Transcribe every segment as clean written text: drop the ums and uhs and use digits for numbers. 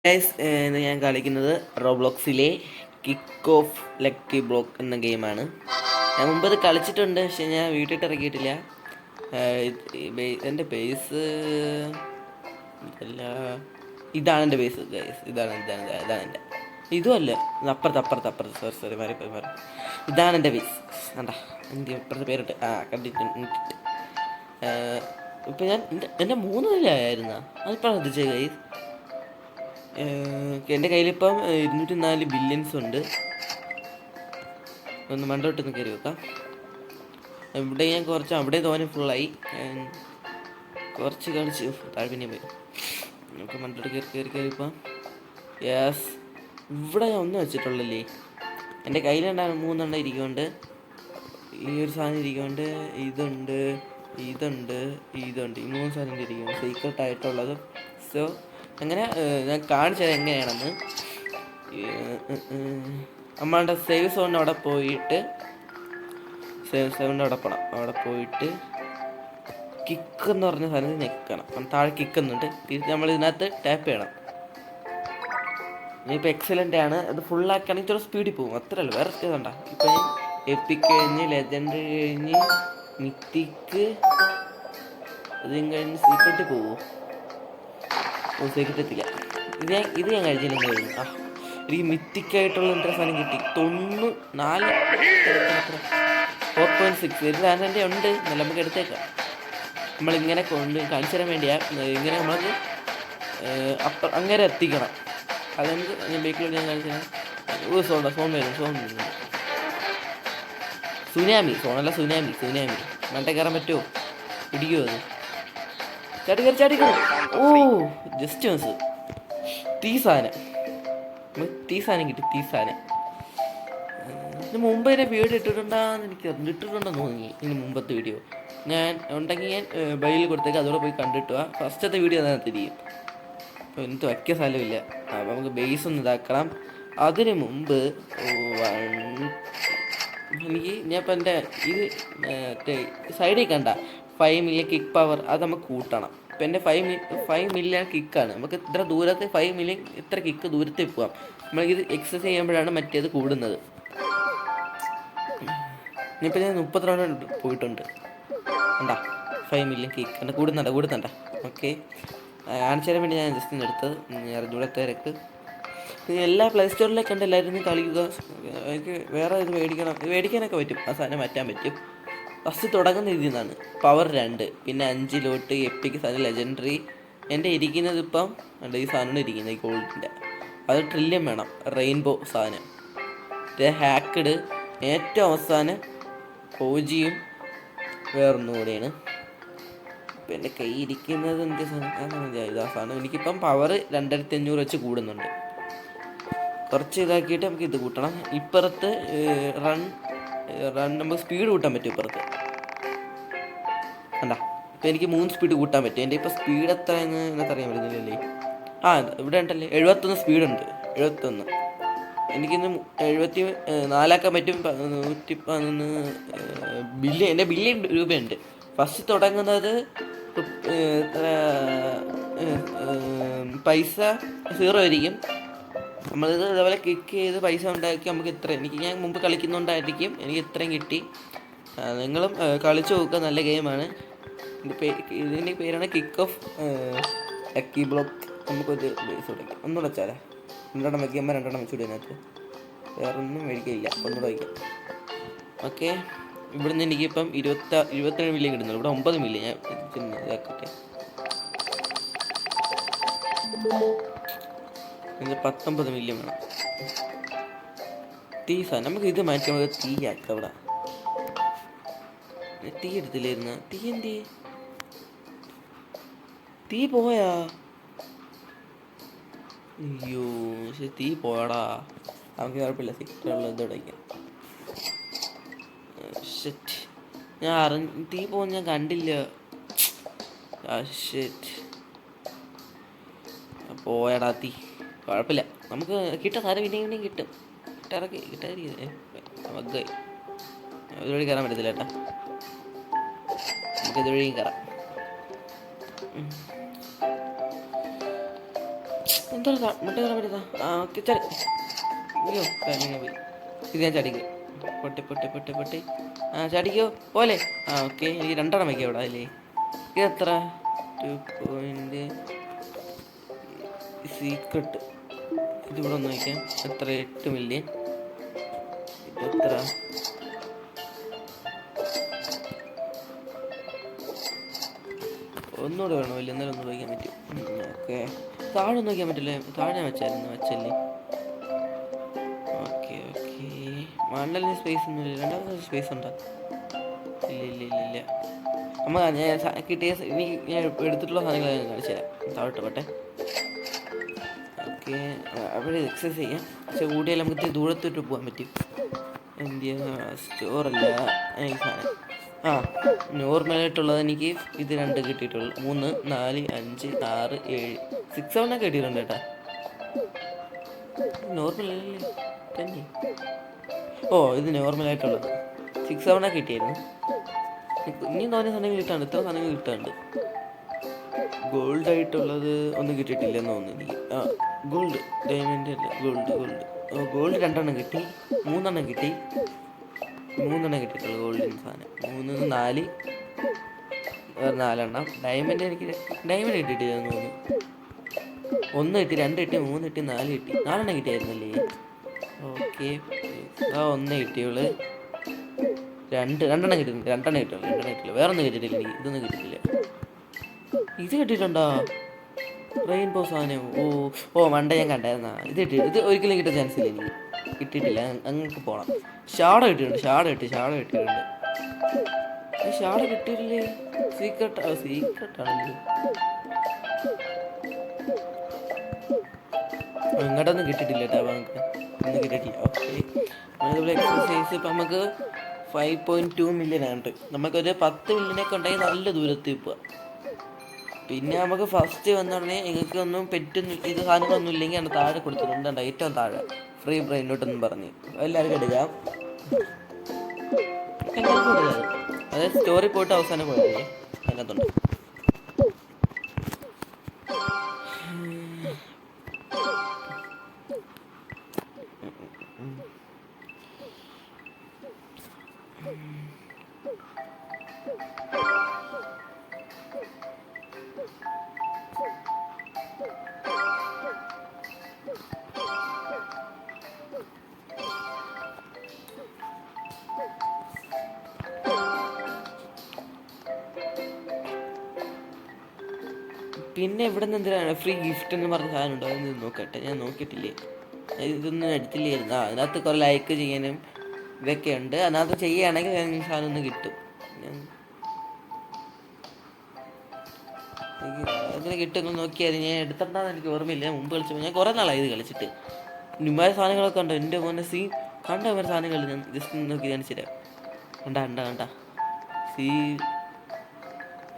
Guys, ഇന്ന് ഞാൻ കളിക്കുന്നത് റോബ്ലോക്സിലെ കിക്ക് ഓഫ് ലക്കി ബ്ലോക്ക് എന്ന ഗെയിമാണ്. ഞാൻ മുമ്പത് കളിച്ചിട്ടുണ്ട്, പക്ഷെ ഞാൻ വീട്ടിട്ട് ഇറക്കിയിട്ടില്ല. എൻ്റെ ബേസ് അല്ല, ഇതാണ് എൻ്റെ ബേസ് ഗൈസ്. ഇതാണ് എൻ്റെ ഇതുമല്ല, അപ്പുറത്ത് സോറി മാറി. ഇതാണ് എൻ്റെ ബേസ്. കണ്ടാ എൻ്റെ അപ്പുറത്തെ പേരിട്ട് കണ്ടിട്ട് ഇപ്പം ഞാൻ എൻ്റെ 3 നിലയായിരുന്ന അതിപ്പോൾ ശ്രദ്ധിച്ചേ ഗൈസ്. എൻ്റെ കയ്യിലിപ്പം 204 ബില്യൺസ് ഉണ്ട്. ഒന്ന് മണ്ടോട്ടൊന്ന് കയറി വെക്കാം. ഇവിടെ ഞാൻ കുറച്ച് അവിടെ തോനെ ഫുള്ളായി. കുറച്ച് കളിച്ച് താഴ്പിന്നെ പോയി. നമുക്ക് മണ്ടോട്ട് കയറി ഇപ്പം യെസ്. ഇവിടെ ഞാൻ ഒന്നും വെച്ചിട്ടുള്ളല്ലേ. എൻ്റെ കയ്യിലുണ്ടാകും 3 എണ്ണം ഇരിക്കുന്നുണ്ട്. ഈ ഒരു സാധനം ഇരിക്കുന്നുണ്ട്, ഇതുണ്ട്, ഈ 3 സാധനം ഇരിക്കുന്നു സീക്രട്ട് ആയിട്ടുള്ളത്. സോ അങ്ങനെ ഞാൻ കാണിച്ചത് എങ്ങനെയാണെന്ന്. നമ്മളുടെ സേവ് സോണിൻ്റെ അവിടെ പോയിട്ട് അവിടെ പോയിട്ട് കിക്ക് എന്ന് പറഞ്ഞ സാധനത്തിൽ നിൽക്കണം. താഴെ കിക്ക് എന്നുണ്ട്. തിരിച്ച് നമ്മൾ ഇതിനകത്ത് ടാപ്പ് ചെയ്യണം. ഇനിയിപ്പോൾ എക്സലൻ്റ് ആണ്. അത് ഫുള്ളാക്കുകയാണെങ്കിൽ ഇത്ര സ്പീഡിൽ പോകും. അത്രയല്ല, വേറെ ഇതുണ്ട. ഇപ്പം എപ്പിക് കഴിഞ്ഞ് ലെജൻഡ് കഴിഞ്ഞ് മിത്തിക്ക് അതും കഴിഞ്ഞ് സീക്രട്ട് പോകുമോ? സീക്രട്ട് എത്തില്ല. ഇത് ഞാൻ കഴിച്ചില്ലെങ്കിൽ എനിക്ക് മിത്തിക്കായിട്ടുള്ള എന്താ സാധനം കിട്ടി. 94 4.6 ഇതിൻ്റെ ഉണ്ട്. നല്ല നമുക്ക് എടുത്തേക്കാം. നമ്മളിങ്ങനെ കാണിച്ചു തരാൻ വേണ്ടിയാ ഇങ്ങനെ നമ്മൾക്ക് അങ്ങനെ എത്തിക്കണം. അതെനിക്ക് ഞാൻ ബേക്കിലോട്ട് ഞാൻ കാണിച്ചു തരാം. സോൺ വരും. സുനാമി സോണല്ല, സുനാമി മണ്ടേ കയറാൻ പറ്റുമോ? പിടിക്കുമോ അത്? ചാടി കയറി. ഓ ജസ്റ്റ് മിസ്. തീ സാധനം കിട്ടി. ഇതിന് മുമ്പ് തന്നെ വീഡിയോ ഇട്ടിട്ടുണ്ടോയെന്ന് എനിക്ക് ഇട്ടിട്ടുണ്ടെന്ന് തോന്നി. ഇതിന് മുമ്പത്തെ വീഡിയോ ഞാൻ ഉണ്ടെങ്കിൽ ഞാൻ ബൈലിൽ കൊടുത്തേക്ക് അതോടെ പോയി കണ്ടിട്ട് പോവാം. ഫസ്റ്റത്തെ വീഡിയോ അതിനകത്ത് തിരിയും. അപ്പോൾ എനിക്ക് വയ്ക്കാൻ സ്ഥലമില്ല. അപ്പോൾ നമുക്ക് ബേസ് ഒന്ന് ഇതാക്കണം. അതിന് മുമ്പ് ഞാൻ ഇപ്പം എൻ്റെ ഇത് സൈഡിൽ കണ്ട 5 മില്യൺ കിക്ക് പവർ അത് നമുക്ക് കൂട്ടണം. ഇപ്പം എൻ്റെ 5 മില്യൺ കിക്കാണ്. നമുക്ക് ഇത്ര ദൂരത്ത് 5 മില്യൺ ഇത്ര കിക്ക് ദൂരത്തിൽ പോകാം. നമ്മളിത് എക്സസൈസ് ചെയ്യുമ്പോഴാണ് മറ്റേത് കൂടുന്നത്. ഇനിയിപ്പോൾ ഞാൻ 30 റൗണ്ട് പോയിട്ടുണ്ട്. കണ്ടാ 5 മില്യൺ കിക്ക് കണ്ട കൂടുന്നുണ്ട. ഓക്കെ, കാണിച്ചു തരാൻ വേണ്ടി ഞാൻ ജസ്റ്റ് ഒന്ന് എടുത്തത്. അറിഞ്ഞൂടത്തേരക്ക് എല്ലാ പ്ലേ സ്റ്റോറിലേക്ക് കണ്ട് എല്ലാവരും കളിക്കുക. എനിക്ക് വേറെ ഇത് മേടിക്കാനൊക്കെ പറ്റും. ആ സാധനം മാറ്റാൻ പറ്റും. ഫസ്റ്റ് തുടങ്ങുന്ന ഇതിൽ നിന്നാണ്. പവർ 2, പിന്നെ 5 ലോട്ട് എപ്പിക് സാധനം ലെജൻഡറി. എൻ്റെ ഇരിക്കുന്നത് ഇപ്പം ഈ സാധനമാണ് ഇരിക്കുന്നത്, ഈ ഗോൾഡിൻ്റെ. അത് ട്രില്യൺ വേണം. റെയിൻബോ സാധനം, ഹാക്കഡ്, ഏറ്റവും അവസാനം ഓജിയും വേറൊന്നും കൂടെയാണ്. ഇപ്പം എൻ്റെ കൈ ഇരിക്കുന്നത് എൻ്റെ ഇതാ സാധനം. എനിക്കിപ്പം പവർ 2500 വെച്ച് കൂടുന്നുണ്ട്. കുറച്ച് ഇതാക്കിയിട്ട് നമുക്ക് ഇത് കൂട്ടണം. ഇപ്പുറത്ത് റൺ നമുക്ക് സ്പീഡ് കൂട്ടാൻ പറ്റും. ഇപ്പുറത്ത് കണ്ടാ ഇപ്പം എനിക്ക് 3 സ്പീഡ് കൂട്ടാൻ പറ്റും. എൻ്റെ ഇപ്പോൾ സ്പീഡ് എത്ര എന്നൊക്കെ അറിയാൻ പറ്റുന്നില്ലല്ലേ. ഇവിടെ ഉണ്ടല്ലേ 71 സ്പീഡുണ്ട്. 71 എനിക്കിന്ന് 74 പറ്റും. 111 ബില്യൺ. എൻ്റെ ബില്യൺ രൂപയുണ്ട്. ഫസ്റ്റ് തുടങ്ങുന്നത് പൈസ 0 ആയിരിക്കും. നമ്മളിത് ഇതേപോലെ ക്ലിക്ക് ചെയ്ത് പൈസ ഉണ്ടാക്കി നമുക്ക് ഇത്ര ഞാൻ മുമ്പ് കളിക്കുന്നുണ്ടായിരിക്കും എനിക്ക് ഇത്രയും കിട്ടി. നിങ്ങളും കളിച്ചു നോക്കുക, നല്ല ഗെയിമാണ്. ഇതിൻ്റെ പേരാണ് കിക്ക് ഓഫ് ലക്കി ബ്ലോക്ക്. നമുക്കൊരു ബേസ് തുടങ്ങി ഒന്നുകൂടെ വെച്ചാലേ 2 വയ്ക്കുമ്പോൾ 2 വെച്ചുകൂടി. അതിനകത്ത് വേറെ ഒന്നും മേടിക്കില്ല, ഒന്നുകൂടെ വയ്ക്കാം. ഓക്കെ, ഇവിടുന്ന് എനിക്കിപ്പം 27 മില്യൺ കിട്ടുന്നുള്ളൂ. ഇവിടെ 9 മില്യൺ. ഞാൻ ഇതാക്കട്ടെ. 19 മില്യൺ വേണം. തീ സാധനം നമുക്ക് ഇത് മാറ്റുമ്പോൾ തീയാക്കാം. അവിടെ തീ എടുത്തില്ലായിരുന്നു. തീ പോയാ? അയ്യോ, പക്ഷെ തീ പോയടാ. നമുക്ക് കുഴപ്പമില്ല, സിക്റ്റുള്ള ഇത് ഉടയ്ക്കാം. ഞാൻ തീ പോകുന്ന ഞാൻ കണ്ടില്ല. പോയടാ തീ. കുഴപ്പമില്ല, നമുക്ക് കിട്ടാൻ സാധനം പിന്നെയും കിട്ടും. നമുക്ക് ഇതുവഴി കയറാൻ പറ്റത്തില്ല ഏട്ടാ. നമുക്ക് ഇതുവഴിയും കയറാം. എന്താ മുട്ട കയറാൻ പറ്റുന്ന ഓക്കെ ചടി. അയ്യോ കഴിഞ്ഞ പോയി. ഇത് ഞാൻ ചടിക്കും. പൊട്ടി പൊട്ടി പൊട്ടി പൊട്ടി. ചടിക്കോ പോലെ. ഓക്കെ എനിക്ക് 2 വയ്ക്കാം ഇവിടെ അല്ലേ. ഇത് എത്ര 2 സീക്രട്ട്. ഇതിവിടെ ഒന്ന് വയ്ക്കാം. എത്ര 8 മില്യൺ. ഇതെത്ര ഒന്നുകൂടെ വേണോ? ഇല്ല എന്നാലും ഒന്ന് വയ്ക്കാൻ പറ്റും. ഓക്കെ താഴെ ഒന്നും വയ്ക്കാൻ പറ്റില്ലേ? താഴെ വെച്ചല്ലേ. ഓക്കെ ഓക്കെ മണ്ണലിന് സ്പേസ് ഒന്നുമില്ല. രണ്ടാമത്തെ സ്പേസ് ഉണ്ടോ? ഇല്ല ഇല്ല ഇല്ല ഇല്ല. നമ്മൾ ഞാൻ കിട്ടിയ ഞാൻ എടുത്തിട്ടുള്ള സാധനങ്ങൾ ഞാൻ കാണിച്ചു തരാം. താഴോട്ട് പോട്ടെ. ഓക്കെ അവിടെ എക്സസൈസ് ചെയ്യാം. പക്ഷെ കൂടിയാൽ നമുക്ക് ദൂരത്തോട്ട് പോകാൻ പറ്റും. എന്ത് സ്റ്റോറല്ല സാധനം. നോർമലായിട്ടുള്ളത് എനിക്ക് ഇത് 2 കിട്ടിയിട്ടുള്ളൂ. 3 4 5 6 7 6 7 കിട്ടിയിട്ടുണ്ട് കേട്ടാ. നോർമലല്ലേ തന്നെ. ഇത് നോർമലായിട്ടുള്ളത് 6 7 കിട്ടിയായിരുന്നു. ഇനി തോന്നിയ സാധനങ്ങൾ കിട്ടാണ്ട്. ഇത്ര സാധനങ്ങൾ കിട്ടാണ്ട്. ഗോൾഡ് ആയിട്ടുള്ളത് ഒന്നും കിട്ടിയിട്ടില്ലെന്ന് തോന്നുന്നു എനിക്ക്. ഗോൾഡ് ഡയമണ്ട് അല്ല ഗോൾഡ് 2 എണ്ണം കിട്ടി. 3 എണ്ണം കിട്ടി. 3 എണ്ണം കിട്ടിയിട്ടുള്ളൂ ഗോൾഡിന് സാധനം. 3 4 4 എണ്ണം. ഡയമണ്ട് കിട്ടിയിട്ടില്ലെന്ന് തോന്നുന്നു. 1 കിട്ടി, 2 കിട്ടി, 3 കിട്ടി, 4 കിട്ടി. 4 എണ്ണം കിട്ടിയായിരുന്നല്ലേ. ഓക്കെ 1 കിട്ടിയുള്ളു. 2 എണ്ണം കിട്ടിയിട്ടുണ്ട്. 2 എണ്ണം കിട്ടില്ല. വേറെ ഒന്നും കിട്ടിയിട്ടില്ല എനിക്ക്. ഇതൊന്നും കിട്ടിയിട്ടില്ല. ഇത് കിട്ടിയിട്ടുണ്ടോ? റെയിൻബോ സാധനം. മണ്ട ഞാൻ കണ്ടായിരുന്ന. ഇത് ഒരിക്കലും കിട്ടാൻ ചാൻസ് ഇല്ല എനിക്ക്. കിട്ടിയിട്ടില്ല. അങ്ങക്ക് പോണം. ഷാഡോ കിട്ടിയിട്ടുണ്ട്. ഷാഡോ കിട്ടിയിട്ടുണ്ട്. ഷാഡോ കിട്ടിയിട്ടില്ലേ? സീക്രട്ടാണല്ലോ. ഇങ്ങോട്ടൊന്നും കിട്ടിയിട്ടില്ല കേട്ടോ. നമുക്ക് ഒന്നും കിട്ടിയിട്ടില്ല. ഓക്കെ അതുപോലെ എക്സസൈസ് ഇപ്പം നമുക്ക് 5.2 മില്യൺ ആണ്. നമുക്കൊരു 10 മില്യനൊക്കെ ഉണ്ടെങ്കിൽ നല്ല ദൂരത്ത് പോവാം. പിന്നെ നമുക്ക് ഫസ്റ്റ് വന്നുടനെ നിങ്ങൾക്ക് ഒന്നും ഇത് സാധനങ്ങളൊന്നും ഇല്ലെങ്കിൽ ആണ് താഴെ കൊടുത്തിട്ടുണ്ട്. ഏറ്റവും താഴെ ഫ്രീ ബ്രെയിൻ നോട്ടെന്നും പറഞ്ഞ് എല്ലാവരും എടുക്കാം. അതായത് സ്റ്റോറി പോയിട്ട് അവസാനം പോയതല്ലേ അതിനകത്തുണ്ട്. പിന്നെ ഇവിടെ നിന്ന് എന്തിനാണ് ഫ്രീ ഗിഫ്റ്റ് എന്ന് പറഞ്ഞ സാധനം ഉണ്ടോ? അതൊന്ന് നോക്കട്ടെ. ഞാൻ നോക്കിയിട്ടില്ലേ. ഇതൊന്നും എടുത്തില്ലായിരുന്നു. അതിനകത്ത് കുറേ ലൈക്ക് ചെയ്യാനും ഇതൊക്കെ ഉണ്ട്. അതിനകത്ത് ചെയ്യുകയാണെങ്കിൽ സാധനം ഒന്ന് കിട്ടും. അതിന് കിട്ടുമെന്ന് നോക്കിയാൽ ഞാൻ എടുത്തിട്ടുണ്ടെന്ന് എനിക്ക് ഓർമ്മയില്ല. മുമ്പ് കളിച്ചപ്പോൾ ഞാൻ കുറേ നാളായി ഇത് കളിച്ചിട്ട്. നിമായ സാധനങ്ങളൊക്കെ ഉണ്ടോ? എൻ്റെ മോനെ കണ്ട ഒരു സാധനങ്ങൾ ഞാൻ ജസ്റ്റ് നോക്കി കാണിച്ചില്ല. കണ്ട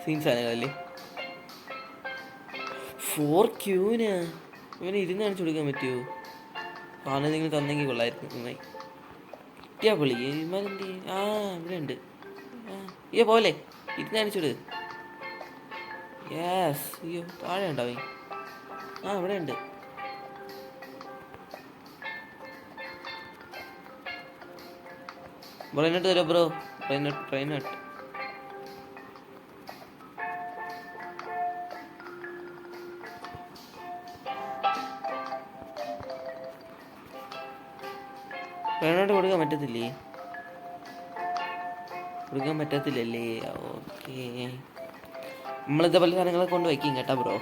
സീൻ സാധനങ്ങളല്ലേ. 4Qന് ഇവനെ 20 കാണിച്ചു കൊടുക്കാൻ പറ്റുമോ? സാധനം നിങ്ങൾ തന്നെങ്കിൽ കൊള്ളായിരുന്നു. നന്നായി കിട്ടിയാ പൊളി. ഇമാരെന്ത് ഇവിടെ ഉണ്ട്. പോലെ 20 കാണിച്ചോട്. യെസ്. അയ്യോ താഴെ ഉണ്ടാവേ. ഇവിടെ ഉണ്ട്. ബ്രെയിനോട്ട് തരോ ബ്രോ? ബ്രെയിനോട്ട് കൊടുക്കാൻ പറ്റത്തില്ലല്ലേ? ഓക്കെ നമ്മളിതേപോലെ സാധനങ്ങളൊക്കെ കൊണ്ട് വയ്ക്കും കേട്ടോ ബ്രോ.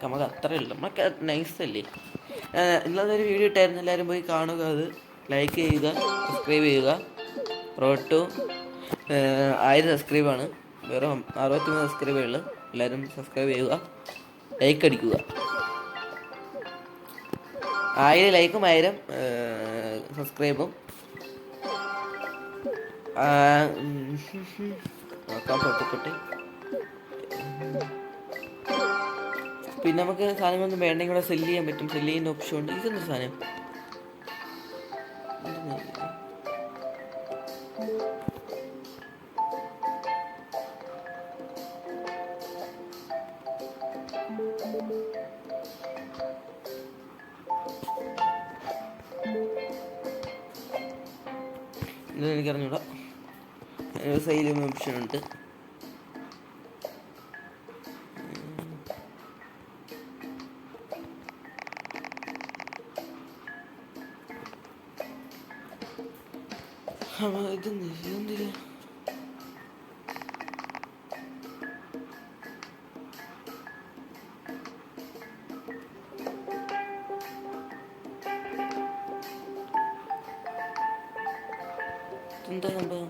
നമുക്ക് അത്രയേ ഉള്ളൂ. നമുക്ക് നൈസല്ലേ. ഇന്നതൊരു വീഡിയോ ഇട്ടായിരുന്നു. എല്ലാവരും പോയി കാണുക. അത് ലൈക്ക് ചെയ്യുക, സബ്സ്ക്രൈബ് ചെയ്യുക. റോഡ് ടു 1000 സബ്സ്ക്രൈബാണ്. വെറും 63 സബ്സ്ക്രൈബേ ഉള്ളൂ. എല്ലാവരും സബ്സ്ക്രൈബ് ചെയ്യുക, ലൈക്ക് അടിക്കുക. 1000 ലൈക്കും 1000 സബ്സ്ക്രൈബും. നോക്കാം പൊട്ടി. പിന്നെ നമുക്ക് സാധനങ്ങളൊന്നും വേണ്ടെങ്കിൽ ഇവിടെ സെല്ല് ചെയ്യാൻ പറ്റും. സെല്ല് ചെയ്യുന്ന ഓപ്ഷൻ ഉണ്ട്. ഇതെന്തൊരു സാധനം? എനിക്കറിഞ്ഞൂടാ. സെയിലും ഓപ്ഷൻ ഉണ്ട്. ഇതെന്തില്ല എന്താ സംഭവം?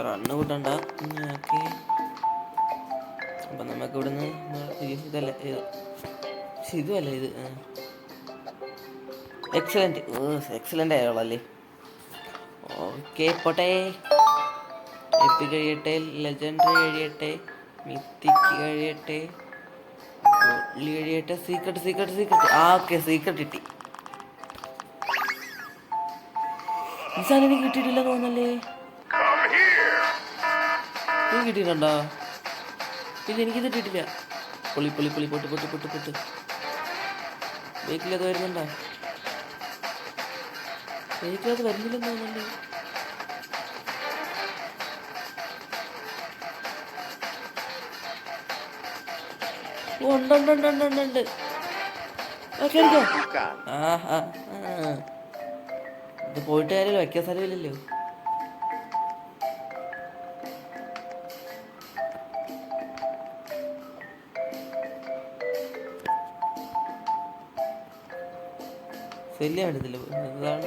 റണ്ണ് കൂട്ടണ്ട. ഓക്കെ, അപ്പം നമുക്ക് ഇവിടുന്ന് ഇതല്ല ഇതുമല്ല ഇത്. എക്സലൻറ്റ്, എക്സലൻ്റ് ആയോളല്ലേ. ഓക്കെ പോട്ടെ. എപ്പിക് കഴിയട്ടെ, ലെജൻഡറി കഴിയട്ടെ, മിത്തിക്ക് കഴിയട്ടെ, ഗോൾഡ് കഴിയട്ടെ, സീക്രട്ട്. ഓക്കെ, സീക്രട്ട് കിട്ടി. ഈ സാധനം എനിക്ക് കിട്ടിയിട്ടില്ല തോന്നല്ലേ. നീ കിട്ടിയിട്ടുണ്ടോ? ഇല്ല, എനിക്കിത് കിട്ടിയിട്ടില്ല. പൊളി പൊട്ട്. ബേക്കിലത് വരുന്നുണ്ടോ? ബേക്കിലത് വരുന്നില്ലെന്ന് തോന്നല്ലേ. ഉണ്ട്. ഇത് പോയിട്ട് കാര്യമല്ലോ, വയ്ക്കാൻ സ്ഥലമില്ലല്ലോ. ശല്യം എടുത്തില്ല. ഇതാണ്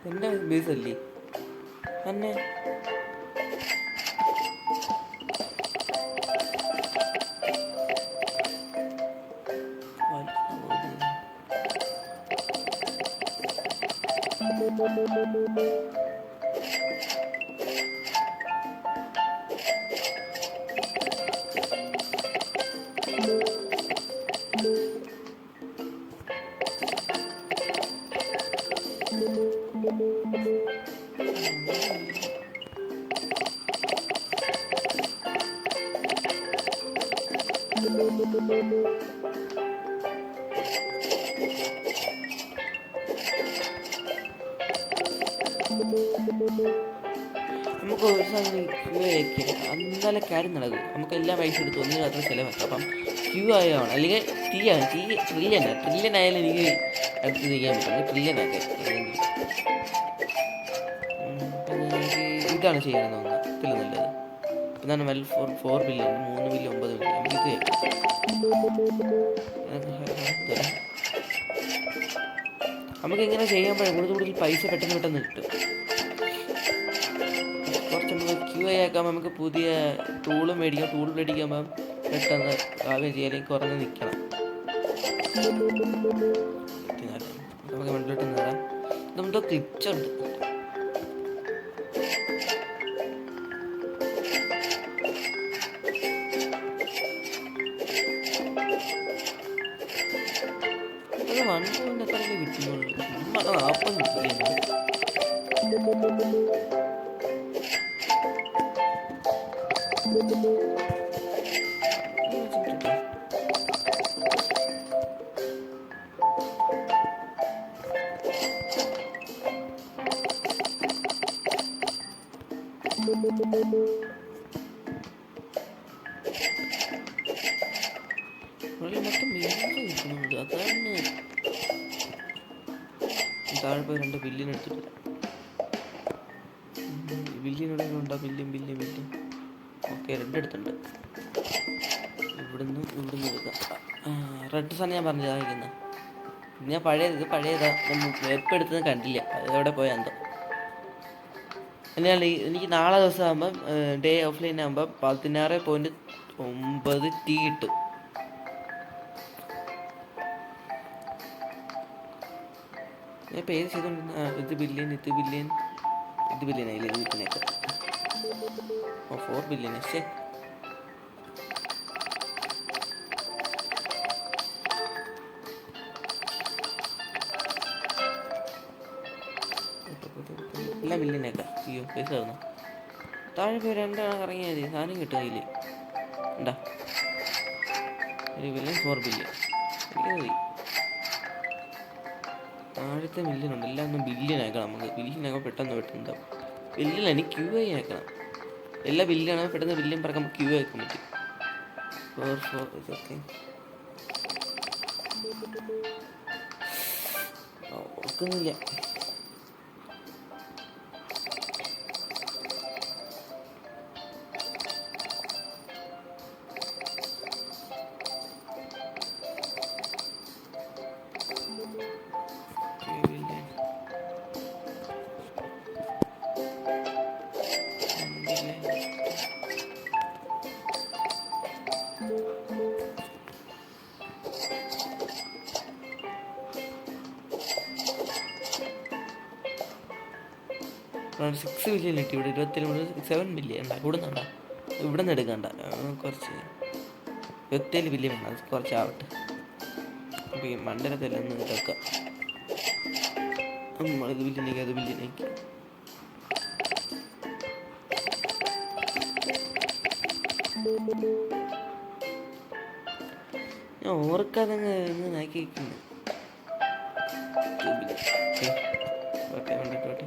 എൻ്റെ ബേസ് അല്ലേ തന്നെ. നമുക്ക് ഒരു സാധനം ക്യൂ ആയിരിക്കും, എന്നാലേ കാര്യം നടക്കും. നമുക്ക് എല്ലാ പൈസ എടുത്ത് ഒന്നിനും അത്ര ചിലവാക്കാം. അപ്പം ക്യൂ ആയാണ്, അല്ലെങ്കിൽ ട്രില്യൺ ആയാലും എനിക്ക് അടുത്ത് നിൽക്കാൻ പറ്റും. ട്രില്യൺ ആക്കെ ഇതാണ് ചെയ്യാനെന്ന് തോന്നുന്നത്. ഇതിൽ നല്ലത് ഇതാണ്. 4 ബില്യൺ, 3 ബില്യൺ, 9 ബില്യൺ. നമുക്ക് ഇത് നമുക്ക് ഇങ്ങനെ ചെയ്യുമ്പോഴേ കൂടുതൽ പൈസ പെട്ടെന്ന് കിട്ടും. കുറച്ച് നമുക്ക് ക്യൂ ആക്കാൻ നമുക്ക് പുതിയ ടൂൾ മേടിക്കുമ്പോൾ പെട്ടെന്ന് കാവ്യം ചെയ്യാൻ, അല്ലെങ്കിൽ കുറഞ്ഞ് നിൽക്കണം. നമുക്ക് മുന്നിലോട്ട് നേടാം. ഇതെന്തോ ക്ലിച്ചുണ്ട്. അത് 1 പോയിന്റ് എത്രയല്ലേ കിട്ടുന്നുള്ളൂ. 40 കിട്ടുന്നു. മൊത്തം കിട്ടുന്നുണ്ട്. അതാണ് താഴെ പോയി 2 ബില്യൺ എടുത്തിട്ട്. ബില്യനോടെ ഉണ്ടോ? ബില്യൺ. ഓക്കെ, 2 എടുത്തിട്ടുണ്ട്. ഇവിടുന്ന് എടുക്കാം. റെഡ് സാധനം ഞാൻ പറഞ്ഞു ഇതായിരിക്കുന്നത്. ഞാൻ പഴയതാ. എപ്പോൾ എടുത്തത് കണ്ടില്ല. എവിടെ പോയാൽ എന്തോ. എനിക്ക് നാളെ ദിവസം ആകുമ്പം ഡേ ഓഫ്ലൈൻ ആകുമ്പോൾ 16.9 T കിട്ടും. ഞാൻ പേര് ചെയ്തോണ്ടിരുന്ന ഇത് ബില്യൺ ആയില്ലേ. ഇതിനൊക്കെ 4 ബില്യൺ. പക്ഷേ എല്ലാം ബില്ലിനേക്കാം. അയ്യോ പൈസ തന്നു. താഴെ പോയി 2 ഇറങ്ങിയാൽ മതി, സാധനം കിട്ടും കയ്യിൽ. ഉണ്ടാ ഒരു ബില്യൺ 4 ബില്യൺ എനിക്ക് മതി. താഴത്തെ മില്യനുണ്ട്, എല്ലാം ഒന്ന് ബില്യൺ ആക്കണം നമുക്ക്. ബില്യനാകുമ്പോൾ പെട്ടെന്ന് എന്താവും ബില്യൻ എനിക്ക് ക്യൂ ആയി ആക്കണം. എല്ലാ ബില്യണാകുമ്പോൾ പെട്ടെന്ന് ബില്യൻ പറക്കുമ്പോൾ ക്യൂ ആക്കാൻ പറ്റും. 4 ഇതൊക്കെ ഓർക്കുന്നില്ല. അറൗണ്ട് 6 ബില്യൺ കിട്ടി. ഇവിടെ 27 ബില്യൺ ഉണ്ടാ കൂടുന്നുണ്ട. ഇവിടെ നിന്ന് എടുക്കണ്ട, കുറച്ച് 27 ബില്യൺ വേണം, അത് കുറച്ചാവട്ടെ. അപ്പോൾ ഈ മണ്ടലത്തെല്ലാം ഒന്ന് ഇതാക്കാം. നമ്മളിത് ബില്യനേക്ക് അത് ബില്യനേക്ക് ഞാൻ ഓർക്കാതങ്ങ് ഇങ്ങനെ ആക്കി വയ്ക്കുന്നു. ഓക്കെ വേണ്ടിട്ടോട്ടെ.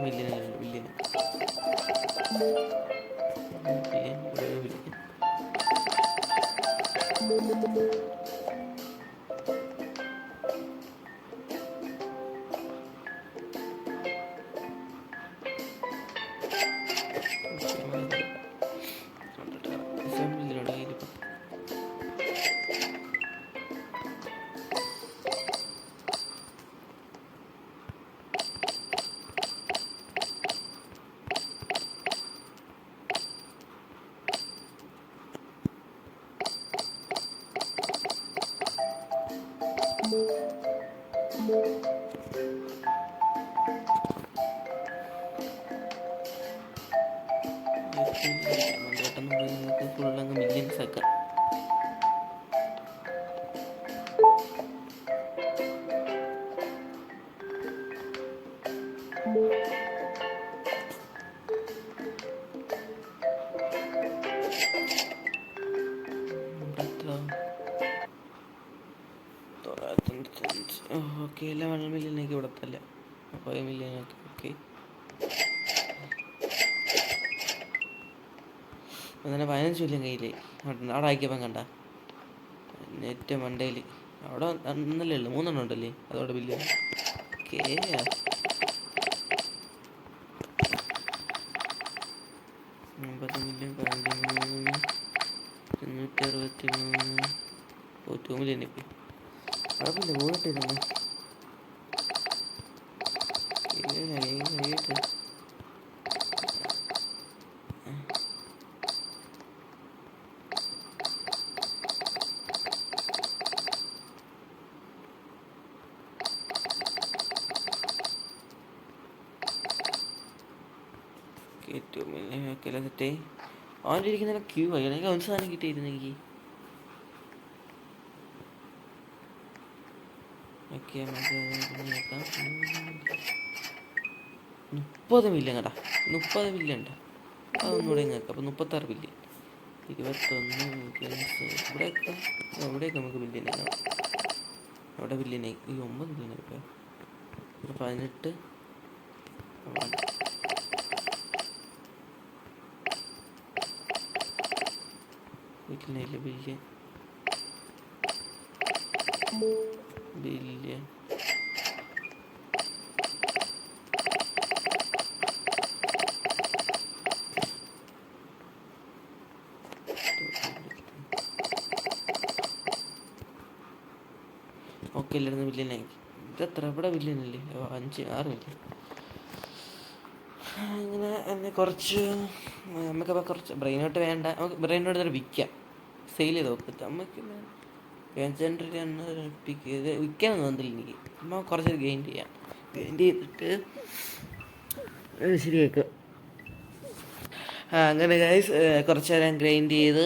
ബില്യനല്ല ബില്യൻ ഫുള്ളങ്ങ് മില്യൻസ് ആക്കാം. ഓക്കെ എല്ലാം 1 മില്യനേക്ക് ഇവിടത്തല്ല 5 മില്യനൊക്കെ. ഓക്കെ അങ്ങനെ 15 മില്യൺ കയ്യിൽ അവിടെ ആക്കിയപ്പം കണ്ട നെറ്റ് മണ്ടയിൽ അവിടെ ഒന്നല്ലേ ഉള്ളു, 3 ഉണ്ടല്ലേ, അതോടെ ബില്യൺ. ഓക്കെ 50 മില്യൺ 13 963 2 മില്യൺ ഇപ്പം കുഴപ്പമില്ല. പോയിട്ടിരുന്നു സെറ്റേ അവൻ്റെ ഇരിക്കുന്ന ക്യൂ ആയി. എനിക്ക് അവൻ സാധനം കിട്ടിയിരുന്നെങ്കിൽ. ഓക്കെ 30 മില്യൺ കേട്ടാ, 30 മില്യൺ ഉണ്ടാ. അതൊന്നുകൂടെ നോക്കാം. അപ്പോൾ 36 ബില്യൺ 21 ഇവിടെയൊക്കെ നമുക്ക് ബില്യനാണ്. അവിടെ ബില്യനായി ഈ 9 ബില്യൺ ഇപ്പോൾ 18 വീട്ടിലില്ല ബില്യൺ ബില്യൺ ഓക്കെ എല്ലായിരുന്നു ബില്യനായി. ഇതെത്ര ഇവിടെ ബില്യനല്ലേ? 5-6 മില്യൺ. അങ്ങനെ എന്നെ കുറച്ച് നമുക്കപ്പോൾ കുറച്ച് ബ്രെയിനോട്ട് വേണ്ട, നമുക്ക് ബ്രെയിനോട്ട് തന്നെ വിൽക്കാം, സെയിൽ ചെയ്ത് നോക്കാം. നമുക്ക് ഇത് വിൽക്കാൻ തോന്നില്ല എനിക്ക്. നമ്മൾ കുറച്ച് ഗെയിൻ ചെയ്യാം, ഗെയിൻ ചെയ്തിട്ട് ശരിയാക്കാം. അങ്ങനെ ഗൈസ് കുറച്ച് നേരം ഗ്രൈൻഡ് ചെയ്ത്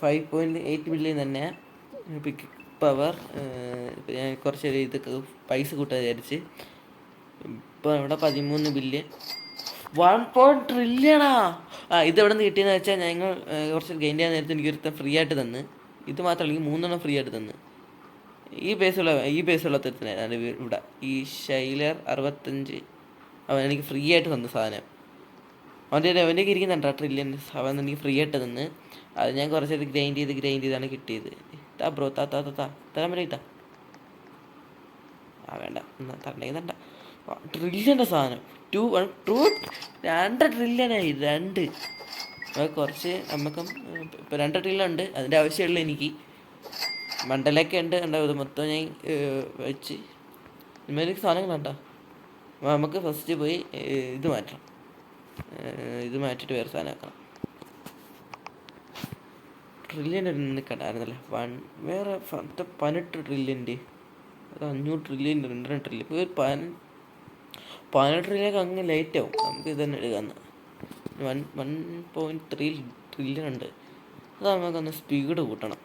5.8 ബില്യൺ തന്നെ പവർ. ഞാൻ കുറച്ച് ഇതൊക്കെ പൈസ കൂട്ടാൻ വിചാരിച്ച്. ഇപ്പോൾ ഇവിടെ 13 ബില്യൺ 1 ട്രില്യണാ. ഇത് എവിടെ നിന്ന് കിട്ടിയെന്ന് വെച്ചാൽ ഞങ്ങൾ കുറച്ച് ഗെയിൻ ചെയ്യാൻ നേരത്തെ എനിക്കൊരുത്തൻ ഫ്രീ ആയിട്ട് തന്ന്. ഇത് മാത്രമല്ല, എനിക്ക് 3 ഫ്രീ ആയിട്ട് തന്ന്. ഈ ബേസുള്ള തരത്തിനാണ് ഇവിടെ ഈ ഷൈലർ 65 അവൻ എനിക്ക് ഫ്രീ ആയിട്ട് തന്ന സാധനം. അവൻ്റെ ഇരിക്കുന്നുണ്ടോ ട്രില്യൻസ്. അവൻ എനിക്ക് ഫ്രീ ആയിട്ട് തന്ന്. അത് ഞാൻ കുറച്ചത് ഗ്രൈൻഡ് ചെയ്താണ് കിട്ടിയത്. താ ബ്രോ, തരാൻ പറ്റിട്ടാ. വേണ്ട, തണ്ട ട്രില്യൻ്റെ സാധനം 2 ട്രില്യനായി. 2 കുറച്ച് നമുക്കും ഇപ്പോൾ 2 ട്രില്യൺ ഉണ്ട്. അതിൻ്റെ ആവശ്യമുള്ള എനിക്ക് മണ്ടലൊക്കെ ഉണ്ട്. ഇത് മൊത്തം ഞാൻ വെച്ച് ഇമ്മേലേക്ക് സാധനങ്ങളുണ്ടോ. നമുക്ക് ഫസ്റ്റ് പോയി ഇത് മാറ്റണം. ഇത് മാറ്റിയിട്ട് വേറെ സാധനം ആക്കണം. ട്രില്യൻ്റെ നിൽക്കണ്ടായിരുന്നല്ലേ. വേറെ 18 ട്രില്യൻ്റെ അത് 500 ട്രില്യൻ 2 ട്രില്യൻ 18 ട്രില്യനൊക്കെ അങ്ങ് ലേറ്റ് ആവും. നമുക്ക് ഇത് തന്നെ എടുക്കാമെന്ന്. 1.3 ട്രില്യൺ ഉണ്ട്. അത് നമുക്കൊന്ന് സ്പീഡ് കൂട്ടണം.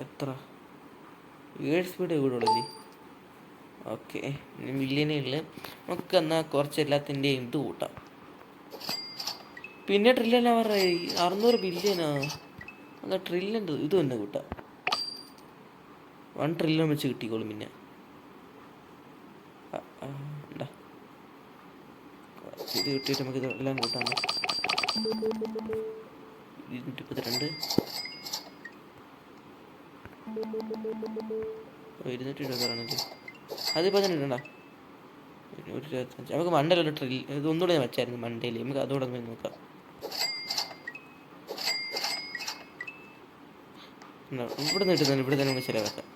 എത്ര 7 സ്പീഡ് കൂടുള്ളൂ. ഓക്കെ, മില്യനേ ഉള്ളു. നമുക്ക് എന്നാൽ കുറച്ച് എല്ലാത്തിൻ്റെയും ഇത് കൂട്ടാം. പിന്നെ ട്രില്യൻ അവരുടെ 600 ബില്യനാ. എന്നാൽ ട്രില്യൻ ഇത് തന്നെ കൂട്ടാം. 1 ട്രില്യൺ വെച്ച് കിട്ടിക്കോളും. പിന്നെ ഇത് കിട്ടിയിട്ട് നമുക്ക് ഇതെല്ലാം കൂട്ടാം. 232 226 അതിപ്പോൾ തന്നെ ഇടണ്ട. 125 നമുക്ക് മണ്ടയിലൊരു ഇത് ഒന്നുകൂടെ ഞാൻ വെച്ചായിരുന്നു മണ്ടയിൽ. നമുക്ക് അതോടെ പോയി നോക്കാം. ഇവിടെ നിന്ന് കിട്ടുന്നതിന് ഇവിടെ തന്നെ നമുക്ക് ചിലവാക്കാം.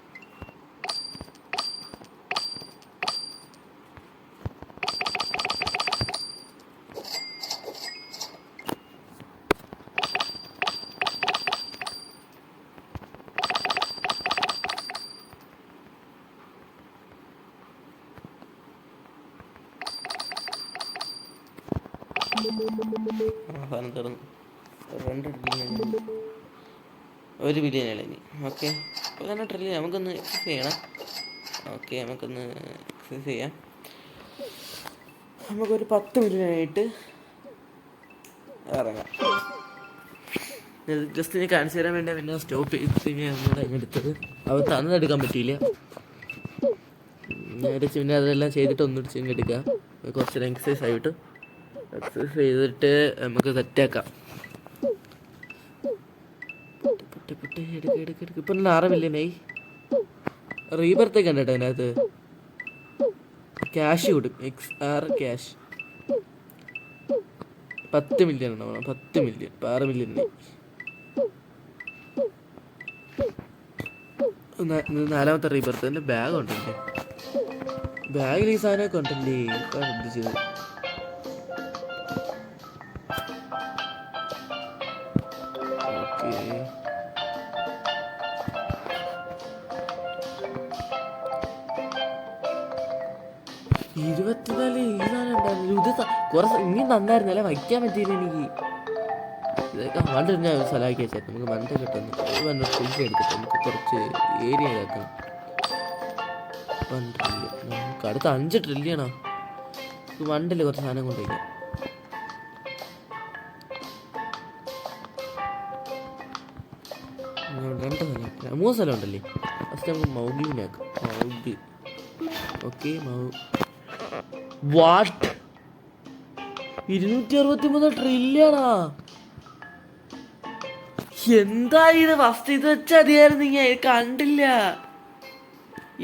സാധനം തീർന്നു. 2 ട്രില്യൺ 1 ബില്യൺ ഇനി. ഓക്കെ, അപ്പോൾ തന്നെ ട്രില്യൺ നമുക്കൊന്ന് എക്സസൈസ് ചെയ്യണം. ഓക്കെ, നമുക്കൊന്ന് എക്സസൈസ് ചെയ്യാം. നമുക്കൊരു 10 മില്യനായിട്ട് ഇറങ്ങാം. ജസ്റ്റ് ഇനി കാണിച്ചു തരാൻ വേണ്ടി പിന്നെ സ്റ്റോപ്പ് ചെയ്ത് എടുത്തത്. അവ തന്നെടുക്കാൻ പറ്റിയില്ല. നേരിച്ച് പിന്നെ അതെല്ലാം ചെയ്തിട്ട് ഒന്നിടിച്ച് എടുക്കുക. കുറച്ചൊരു എക്സസൈസ് ആയിട്ട് എക്സസൈസ് ചെയ്തിട്ട് നമുക്ക് സെറ്റാക്കാം. എടുക്ക്. ഇപ്പം 6 മില്യനായി. റീബർത്തൊക്കെ ഉണ്ട് കേട്ടോ അതിനകത്ത്. ക്യാഷ് കൊടുക്കും. XR ക്യാഷ് 10 മില്യൺ ഉണ്ടാവണം. 10 മില്യൺ 6 മില്യനായി. 4ാമത്തെ റീബർത്ത്. എൻ്റെ ബാഗ് ഉണ്ടല്ലേ. ബാഗിൽ ഈ സാധനമൊക്കെ ഉണ്ടല്ലേ. ശ്രദ്ധിച്ചത്. ഓക്കെ, 24 ഈ സാധനം ഉണ്ടായിരുന്നു. ഇത് കുറച്ച് ഇനി നന്നായിരുന്നല്ലേ, വയ്ക്കാൻ പറ്റിയില്ല എനിക്ക്. ഇതൊക്കെ മണ്ട ഞാൻ സ്ഥലമാക്കി വെച്ചാൽ നമുക്ക് മണ്ട കിട്ടുന്നു. ഫുഡ് എടുത്തിട്ട് നമുക്ക് കുറച്ച് ഏരിയ ഇതാക്കണം. 1 ട്രില്യൺ നമുക്ക് അടുത്ത 5 ട്രില്യണോ. മണ്ടിൽ കുറച്ച് സാധനം കൊണ്ടുപോയിക്കാം. മൂന്ന് സ്ഥലം ഉണ്ടല്ലേ. ഫസ്റ്റ് നമുക്ക് മൗഗ്ലിനാക്കാം. മൗഗ്ലി. Okay, what 263 ട്രില്യണാ. എന്താ ഇത്? ഫസ്റ്റ് ഇത് വെച്ചാൽ മതിയായിരുന്നു. ഞാൻ കണ്ടില്ല.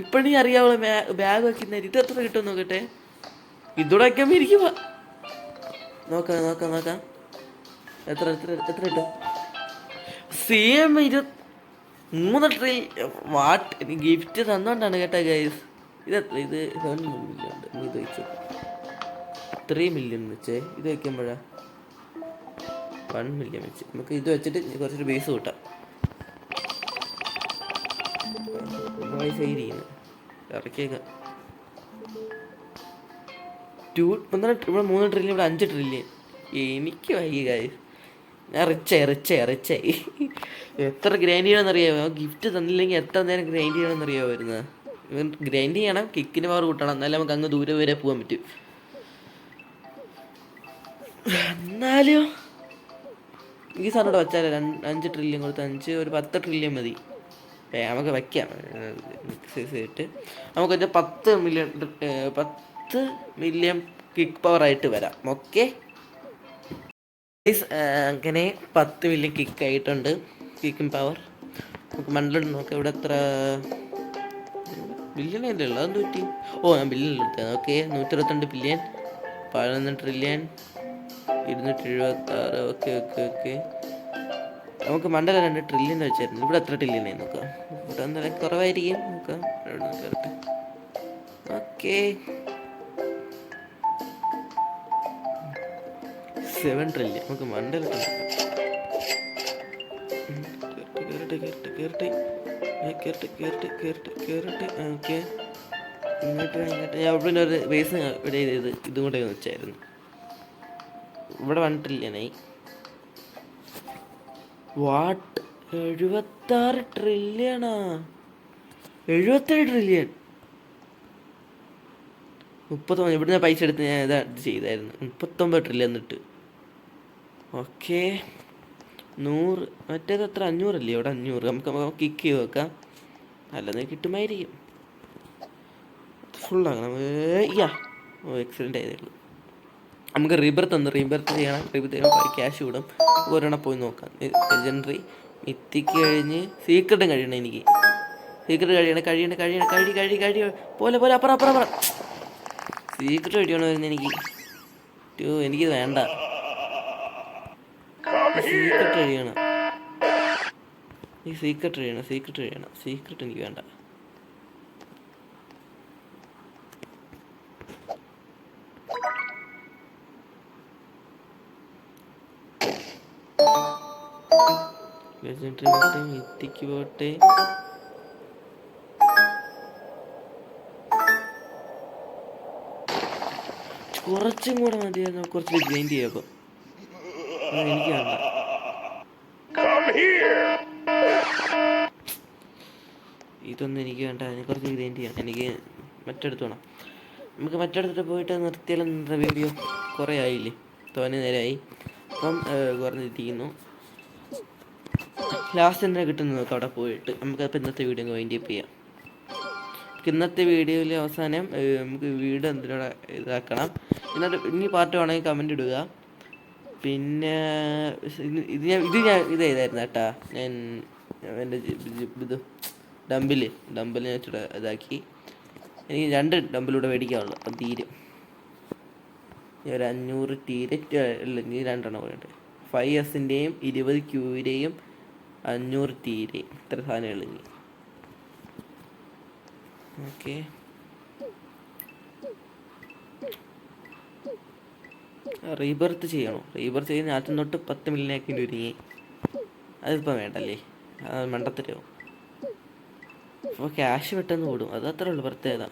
ഇപ്പഴീ അറിയാവുള്ള ബാഗ് വെക്കുന്ന. ഇത് എത്ര കിട്ടും നോക്കട്ടെ. ഇതോടെ വയ്ക്കുമ്പോൾ ഇരിക്കുക. നോക്കാം. എത്ര കിട്ടും? Same 3 trillion. വാട്ട് ഗിഫ്റ്റ് തന്നോണ്ടാണ് കേട്ടോ ഗൈസ്. ഇത് 7 മില്യൺ ഉണ്ട്. ഇത് വെച്ചു 3 മില്യൺ വെച്ചേ. ഇത് വയ്ക്കുമ്പോഴാ 1 മില്യൺ വെച്ച് നമുക്ക് ഇത് വെച്ചിട്ട് കുറച്ചൊരു ബേസ് കൂട്ടാം. സൈഡിന്ന് ഇറക്കിയേക്കാം. 2 ഇവിടെ 3 ട്രില്യൺ, ഇവിടെ 5 ട്രില്യൺ. എനിക്ക് വൈകി ഗൈസ്. ഞാൻ റിച്ചായി എത്ര ഗ്രൈൻഡ് ചെയ്യണമെന്നറിയാമോ? ഗിഫ്റ്റ് തന്നില്ലെങ്കിൽ എത്ര നേരം ഗ്രൈൻഡ് ചെയ്യണമെന്നറിയാമോ വരുന്നത്? ഇവൻ ഗ്രൈൻഡ് ചെയ്യണം, കിക്കിന് പവർ കൂട്ടണം, എന്നാലും നമുക്ക് അങ്ങ് ദൂരെ വരെ പോകാൻ പറ്റും. എന്നാലും ഈ സാറിനോട് വെച്ചാൽ 5 ട്രില്യൺ കൊടുത്ത് 10 ട്രില്യൺ മതി. നമുക്ക് വയ്ക്കാം ഇട്ട് നമുക്കൊരു 10 മില്യൺ കിക്ക് പവർ ആയിട്ട് വരാം. ഓക്കെ, അങ്ങനെ 10 മില്യൺ കിക്ക് ആയിട്ടുണ്ട്. കിക്കിംഗ് പവർ നമുക്ക് മണ്ഡലം നോക്കാം. ഇവിടെ എത്ര ബില്യൺ അല്ലേ ഉള്ളത്? അതെന്ത് പറ്റി? ഞാൻ ബില്യൺ എടുത്തത്. Okay, 122 billion, 11 trillion, 276. ഓക്കെ നമുക്ക് മണ്ഡലം 2 ട്രില്യൺ വെച്ചായിരുന്നു. ഇവിടെ എത്ര ട്രില്യൺ ആയി നോക്കാം. ഇവിടെ എന്തായാലും കുറവായിരിക്കും. നോക്കാം. Okay, 7 trillion. നമുക്ക് മണ്ഡലം കേറട്ടെ. ഓക്കെ, ഇങ്ങോട്ട് ഞാൻ ഇവിടെ ഒരു ബേസ് ഇവിടെ ഇതും കൂടെ വെച്ചായിരുന്നു. ഇവിടെ 1 ട്രില്യണായി. വാട്ട്, 76 ട്രില്യണാ? 77 ട്രില്യൺ. 39. ഇവിടുന്ന് പൈസ എടുത്ത് ഞാൻ ഇത് ചെയ്തായിരുന്നു. 39 ട്രില്യൺ ഇട്ട്. ഓക്കെ, 100. മറ്റേത് എത്ര? 500 അല്ലേ? ഇവിടെ 500. നമുക്ക് കിക്ക് ചെയ്ത് വെക്കാം, അല്ലെന്ന് കിട്ടുമായിരിക്കും. ഫുള്ളാക്കണം. എക്സലൻ്റ് ആയതേ ഉള്ളൂ. നമുക്ക് റീബർത്ത് ചെയ്യണം. റീബർത്ത് ചെയ്യുമ്പോൾ ക്യാഷ് വിടും. ഒരെണ്ണം പോയി നോക്കാം. ലെജൻഡറി മിത്തിക്ക് കഴിഞ്ഞ് സീക്രട്ടും കഴിയണം. എനിക്ക് സീക്രട്ട് കഴിയണം. പോലെ അപ്പുറം സീക്രട്ട് കഴിയണമായിരുന്നു എനിക്ക്. എനിക്കിത് വേണ്ട. സീക്രട്ട് കഴിയണം. സീക്രട്ട് എനിക്ക് വേണ്ട. ലെജൻഡറി പോട്ടെ, മിത്തിക്ക് പോട്ടെ. കുറച്ചും കൂടെ മതിയായിരുന്നു. കുറച്ച് ഗ്രൈൻഡ് ചെയ്യാം. എനിക്ക് വേണ്ട. ഇതൊന്നും എനിക്ക് വേണ്ട. അതിനെ കുറച്ച് ഗ്രൈൻഡ് ചെയ്യാം. എനിക്ക് മറ്റെടുത്ത് വേണം. നമുക്ക് മറ്റെടുത്തിട്ട് പോയിട്ട് നിർത്തിയാലും വീഡിയോ കുറേ ആയില്ലേ? തോനെ നേരമായി. അപ്പം കുറഞ്ഞിരിക്കുന്നു. ലാസ്റ്റ് എന്താ കിട്ടുന്നത് നോക്കാം അവിടെ പോയിട്ട്. നമുക്കപ്പോൾ ഇന്നത്തെ വീഡിയോ വൈൻഡ് അപ്പ് ചെയ്യാം. ഇന്നത്തെ വീഡിയോയിൽ അവസാനം നമുക്ക് വീട് എന്തിനോട് ഇതാക്കണം. ഇനി പാർട്ട് വേണമെങ്കിൽ കമൻ്റ് ഇടുക. പിന്നെ ഇത് ചെയ്തായിരുന്നു കേട്ടാ. ഞാൻ എൻ്റെ ഇത് ഡമ്പിൽ ഞാൻ വെച്ചിട്ട് ഇതാക്കി. എനിക്ക് 2 ഡമ്പിലൂടെ മേടിക്കാനുള്ളൂ. അപ്പം തീരും. ഒരു 500 അല്ല, ഇനി 2 എണ്ണം കൂടെ ഉണ്ട്. 5S-ൻ്റെയും 20 Q-യുടെയും 500 T-യുടെയും ഇത്ര സാധനങ്ങൾ ഇനി. ഓക്കെ, റീബർത്ത് ചെയ്യണോ? റീബർത്ത് ചെയ്യുന്ന ആദ്യം തൊട്ട് 10 മില്യൺ ആക്കിൻ്റെ ഒരുങ്ങി. അതിപ്പോൾ വേണ്ടല്ലേ? അത് മണ്ടത്തരവും. അപ്പോൾ ക്യാഷ് പെട്ടെന്ന് കൂടും. അത് അത്രേ ഉള്ളൂ പ്രത്യേകത.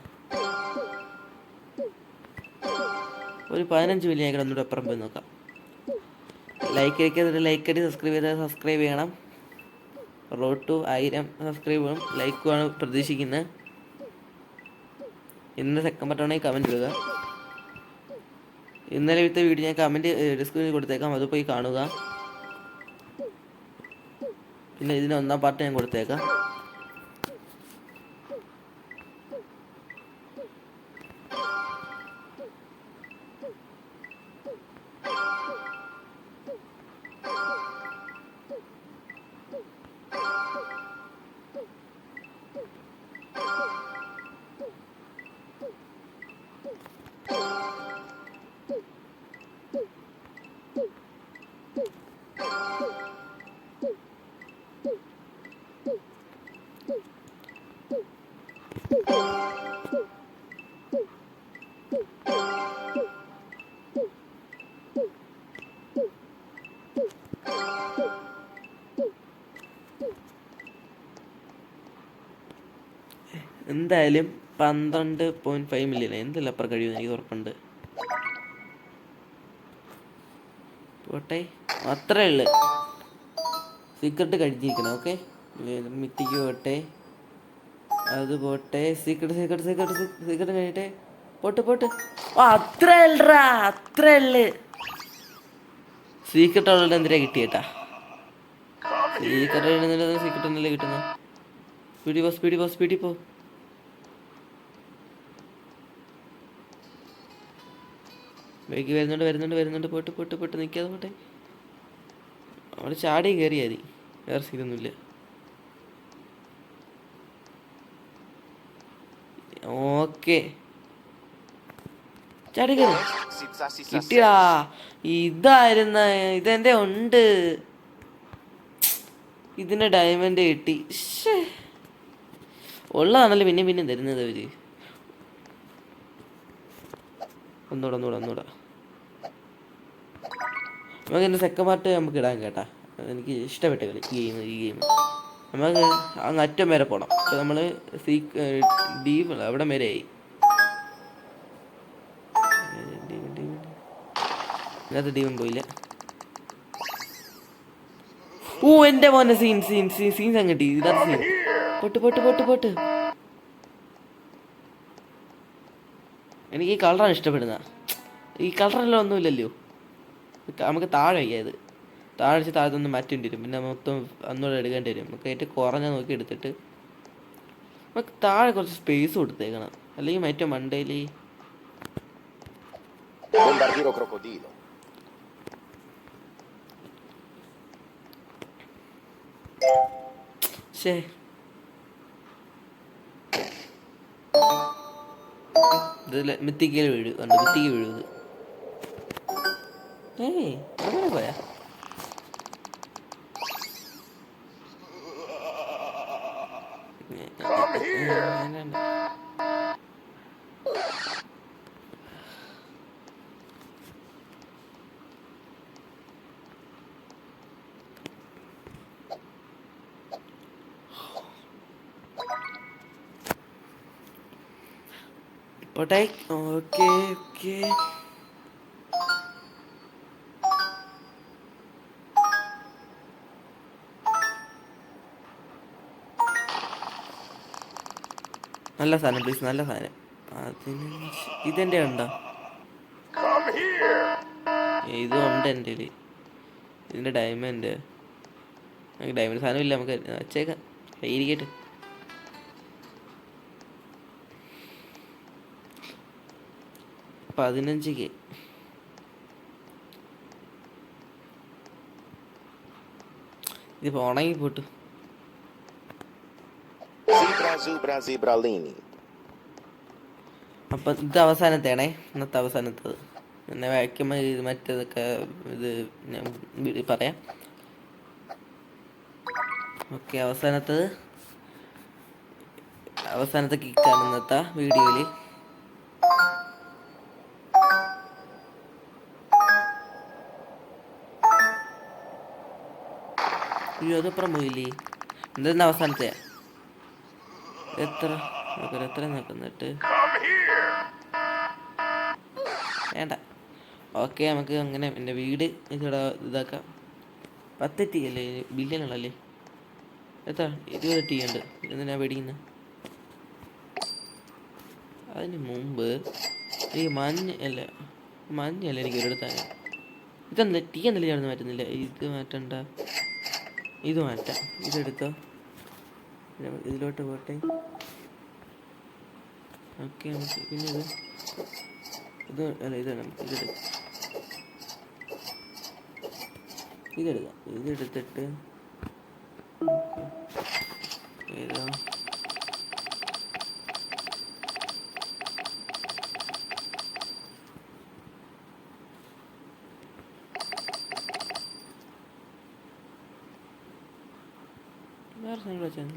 ഒരു 15 മില്യൺ ആക്കി ഒന്നുകൂടെ അപ്പുറം പോയി നോക്കാം. ലൈക്ക് അടി, സബ്സ്ക്രൈബ് ചെയ്യണം. റോഡ് ടു 1000 സബ്സ്ക്രൈബ് ചെയ്യണം. ലൈക്കുമാണ് പ്രതീക്ഷിക്കുന്നത്. ഇന്ന് സെക്കൻഡ് പാർട്ടാണെങ്കിൽ കമൻറ്റ് ഇടുക. ഇന്നലെ വിത്ത വീഡിയോ ഞാൻ കമൻറ്റ് ഡിസ്ക്രിപ്ഷനിൽ കൊടുത്തേക്കാം. അത് പോയി കാണുക. പിന്നെ ഇതിന് 1ാം പാർട്ട് ഞാൻ കൊടുത്തേക്കാം. എന്തായാലും 12.5 മില്യൺ എന്തെല്ലാം അപ്പുറം കഴിയുമെന്ന് എനിക്ക് ഉറപ്പുണ്ട്. പോട്ടെ, അത്രേ ഉള്ളു. സീക്രട്ട് കഴിഞ്ഞിരിക്കണം. ഓക്കെ, മിത്തിക്ക് പോട്ടെ, അത് പോട്ടെ. സീക്രട്ട് കഴിഞ്ഞിട്ട് പോട്ട്. ഓ അത്ര അല്ലടാ, അത്ര അല്ലേ. സീക്രട്ട് ഉള്ളത് എന്തിനാ കിട്ടിയേട്ടാ? സീക്രട്ട് എന്നല്ലേ കിട്ടുന്നത്. സ്പീഡി പോ. ബൈക്ക് വരുന്നുണ്ട്. പോട്ട് നിൽക്കാതെ പോട്ടെ. അവിടെ ചാടി കയറിയാ മതി, വേറെ സീനൊന്നുമില്ല. ഓക്കെ, ചാടി കയറി കിട്ടിയാ. ഇതെന്റെ ഉണ്ട്. ഇതിന് ഡയമണ്ട് കിട്ടി. ഉള്ളതാണല്ലോ പിന്നെ തരുന്നത് അവര്. ഒന്നൂടെ നമുക്ക് എൻ്റെ സെക്കൻഡ് പാർട്ട് നമുക്ക് ഇടാൻ കേട്ടാ. എനിക്ക് ഇഷ്ടപ്പെട്ട കളി ഈ ഗെയിം. നമുക്ക് അങ്ങ് അറ്റം വരെ പോകണം. അപ്പോൾ നമ്മൾ ഡീവ് അവിടെ വരെ ആയി. ഇതിനകത്ത് ഡീവൻ പോയില്ല. ഓ എൻ്റെ മോനെ സീൻസ് അങ്ങോട്ടി. ഇതാണ് സീൻ. പൊട്ട്. എനിക്ക് ഈ കളറാണ് ഇഷ്ടപ്പെടുന്നത്. ഈ കളറെല്ലാം ഒന്നുമില്ലല്ലോ. നമുക്ക് താഴെ വയ്യത്, താഴെ നിന്ന് മാറ്റേണ്ടി വരും. പിന്നെ മൊത്തം ഒന്നുകൂടെ എടുക്കേണ്ടി വരും. നമുക്ക് ഏറ്റവും കുറഞ്ഞ നോക്കി എടുത്തിട്ട് നമുക്ക് താഴെ കുറച്ച് സ്പേസ് കൊടുത്തേക്കണം. അല്ലെങ്കിൽ ഏറ്റവും മണ്ടയിൽ മിത്തിക്കൽ വീഴുന്നത്. അങ്ങനെ പോയാ പോട്ടെ. ഓക്കെ. നല്ല സാധനം പ്ലീസ്, നല്ല സാധനം. ഇതെൻ്റെ ഉണ്ടോ? ഇതും ഉണ്ട് എൻ്റെ. ഇതിൻ്റെ ഡയമണ്ട് സാധനം ഇല്ല. നമുക്ക് വെച്ചേക്കാം, കയ്യിരിക്കട്ടെ. $15K. ഇതിപ്പോൾ ഉണങ്ങി പോട്ടു. അപ്പം ഇത് അവസാനത്തേണേ, ഇന്നത്തെ അവസാനത്തത്. പിന്നെ വയ്ക്കുമ്പോൾ ഇത് മറ്റേതൊക്കെ ഇത് ഞാൻ പറയാം. ഓക്കെ, അവസാനത്തെ കിക്കാണ് ഇന്നത്തെ വീഡിയോയിൽ. അതപ്പുറം പോയില്ലേ? എന്താ അവസാനത്തെ? എത്ര നോക്കുന്നിട്ട് വേണ്ട. ഓക്കെ, നമുക്ക് അങ്ങനെ എൻ്റെ വീട് ഇതിവിടെ ഇതാക്കാം. 10 ടി അല്ലേ, ബില്യണുള്ളല്ലേ? എത്ര 20 ടി ഉണ്ട്. എന്തിനാ പേടിക്കുന്നത്? അതിന് മുമ്പ് എനിക്ക് മഞ്ഞല്ല എനിക്ക് ഒരിടത്താണ്. ഇതെന്താ ടീ എന്നല്ലേ ചേർന്ന് മാറ്റുന്നില്ല? ഇത് മാറ്റണ്ട, ഇത് മാറ്റാം. ഇതെടുത്തോ, ഇതിലോട്ട് പോട്ടെ. ഓക്കെ, നമുക്ക് പിന്നെ ഇതെടുക്കാം. ഇതെടുത്തിട്ട് ഏതോ വേറെ സാധനം വെച്ചാൽ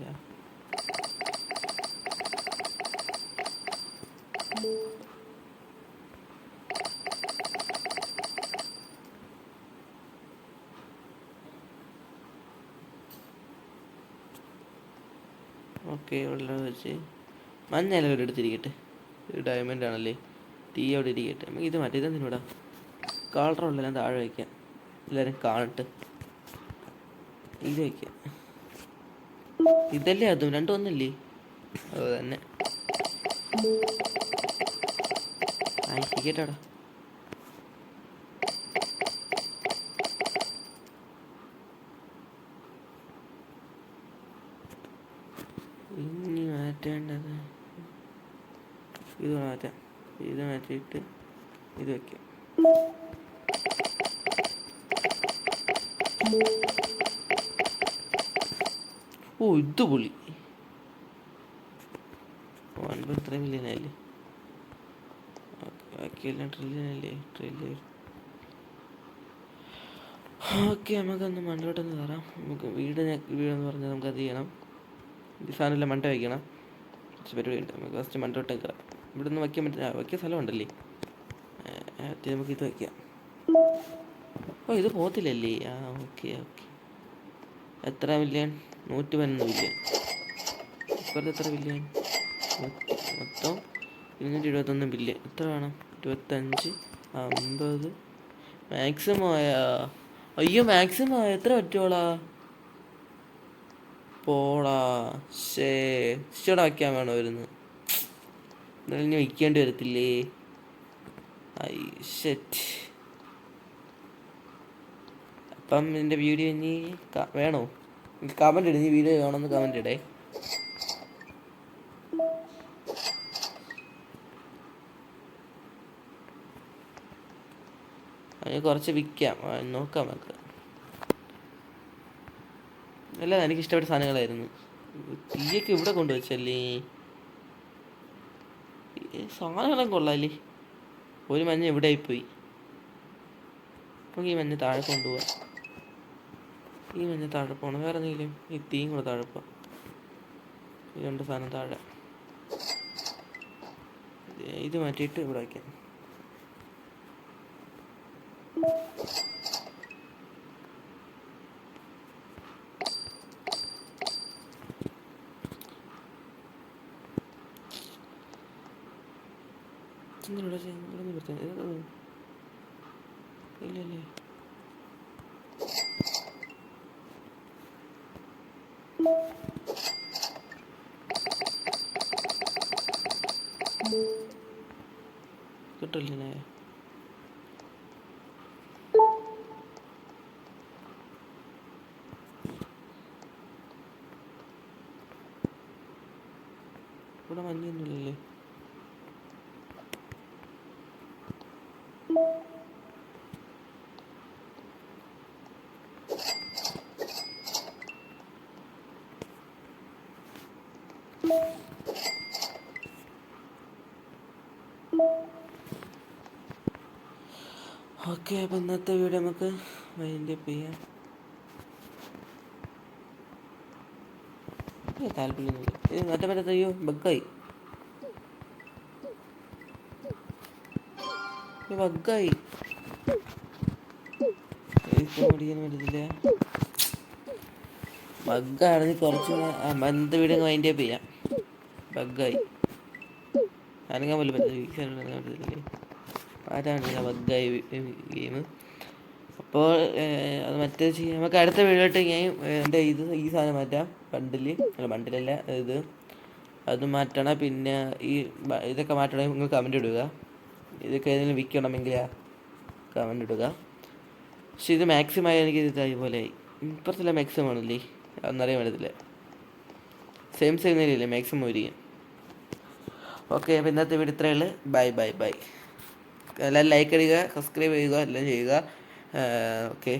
ഓക്കെ. ഉള്ളത് വെച്ച് മഞ്ഞ ഒരു എടുത്തിരിക്കട്ടെ. ഡയമണ്ട് ആണല്ലേ, ടീ അവിടെ ഇരിക്കട്ടെ. നമുക്ക് ഇത് മാറ്റി ഇതെന്തിനൂടാ കളറുള്ളതെല്ലാം താഴെ വയ്ക്കാം, എല്ലാവരും കാണട്ടെ. ഇത് വയ്ക്കാം. ഇതല്ലേ അതും രണ്ടും ഒന്നല്ലേ? അത് തന്നെ. ടിക്കറ്റാടാ. ഇനി മാറ്റേണ്ടത് ഇത് മാറ്റാം. ഇത് മാറ്റിയിട്ട് ഇത് വയ്ക്കാം. ഓ ഇത് പൊളി. 1.3 മില്യൺ ആയില്ലേ? ബാക്കിയെല്ലാം ട്രില്യൺ അല്ലേ? ട്രില്യൺ. ഓക്കെ, നമുക്കൊന്ന് മണ്ടോട്ടൊന്ന് കയറാം. നമുക്ക് വീടെന്ന് പറഞ്ഞാൽ നമുക്ക് അത് ചെയ്യണം. ഈ സാധനമെല്ലാം മണ്ട വയ്ക്കണം. കുറച്ച് പരിപാടി ഉണ്ട്. നമുക്ക് ഫസ്റ്റ് മണ്ടോട്ടം കയറാം. ഇവിടെ നിന്ന് വയ്ക്കാൻ പറ്റില്ല. വയ്ക്കാൻ സ്ഥലമുണ്ടല്ലേ? നമുക്ക് ഇത് വയ്ക്കാം. ഓ ഇത് പോകത്തില്ലല്ലേ? Okay okay. എത്ര മില്യൺ? 111 മില്യൺ. ഇപ്പോഴത്തെ എത്ര മില്യൺ? മൊത്തം 221 ബില്യൺ. എത്ര വേണം? 25, 50. മാക്സിമം ആയാ? അയ്യോ മാക്സിമം ആയ? എത്ര പറ്റുവോളാ? പോടാ. ശേടാ വയ്ക്കാൻ വേണോ വരുന്നു? എന്നാലും ഇനി വയ്ക്കേണ്ടി വരത്തില്ലേ? ഐ ഷെറ്റ്. അപ്പം എൻ്റെ വീഡിയോ ഇനി വേണോ? കമൻ്റ് ഇടേ. നീ വീഡിയോ കാണുമെന്ന് കമൻ്റ് ഇടേ. അതിന് കുറച്ച് വിൽക്കാം, നോക്കാം നമുക്ക്. അല്ല എനിക്കിഷ്ടപ്പെട്ട സാധനങ്ങളായിരുന്നു. തീയൊക്കെ ഇവിടെ കൊണ്ടുവച്ചല്ലേ? സാധനങ്ങളും കൊള്ളാല്ലേ? ഒരു മഞ്ഞ ഇവിടെ ആയിപ്പോയി. നമുക്ക് ഈ മഞ്ഞ താഴെ കൊണ്ടുപോവാം. ഈ മഞ്ഞ താഴെ പോകണം. വേറെ എന്തെങ്കിലും ഈ തീയും കൂടെ താഴെ പോവാം. ഈ രണ്ട് സാധനം താഴെ. ഇത് മാറ്റിയിട്ട് ഇവിടെ വയ്ക്കാം. ഇല്ലല്ലേ? കിട്ടില്ലേ? ഇവിടെ മഞ്ഞൊന്നുമില്ലല്ലേ? ഓക്കെ, അപ്പം ഇന്നത്തെ വീഡിയോ നമുക്ക് വൈൻഡപ്പ് ചെയ്യാം. താല്പര്യമൊന്നുമില്ല. ഇത് മറ്റേ അയ്യോ ബഗ്ഗായി. ബഗ്ഗായി ഓടിക്കാൻ പറ്റത്തില്ല. ബഗ്ഗാണെങ്കിൽ കുറച്ച് ഇന്നത്തെ വീഡിയോ വൈൻഡപ്പ് ചെയ്യാം. ബഗ്ഗായി അനങ്ങാൻ പോലും പറ്റത്തില്ലേ? ആരാണ് ബഗ്ഗായി ഗെയിം. അപ്പോൾ അത് മറ്റേ നമുക്ക് അടുത്ത വീഡിയോട്ട് ഞാൻ എൻ്റെ ഈ സാധനം മാറ്റാം. ബണ്ടിലല്ല ഇത്. അത് മാറ്റണം. പിന്നെ ഇതൊക്കെ മാറ്റണമെങ്കിൽ നിങ്ങൾ കമൻ്റ് ഇടുക. ഇതൊക്കെ ഏതെങ്കിലും വിൽക്കണമെങ്കിൽ കമൻ്റ് ഇടുക. പക്ഷെ ഇത് മാക്സിമം ആയി എനിക്ക് ഇത് അതുപോലെ ഇപ്പുറത്തില്ല മാക്സിമം ആണല്ലേ? അതൊന്നറിയാൻ പറ്റത്തില്ല. സെയിം നിലയില്ലേ മാക്സിമം ഇരിക്കും. ഓക്കെ, അപ്പോൾ ഇന്നത്തെ വീഡിയോ ഇത്രയേ ഉള്ളൂ. Bye bye bye. എല്ലാവരും ലൈക്ക് അടിക്കുക, സബ്സ്ക്രൈബ് ചെയ്യുക, എല്ലാം ചെയ്യുക. ഓക്കെ.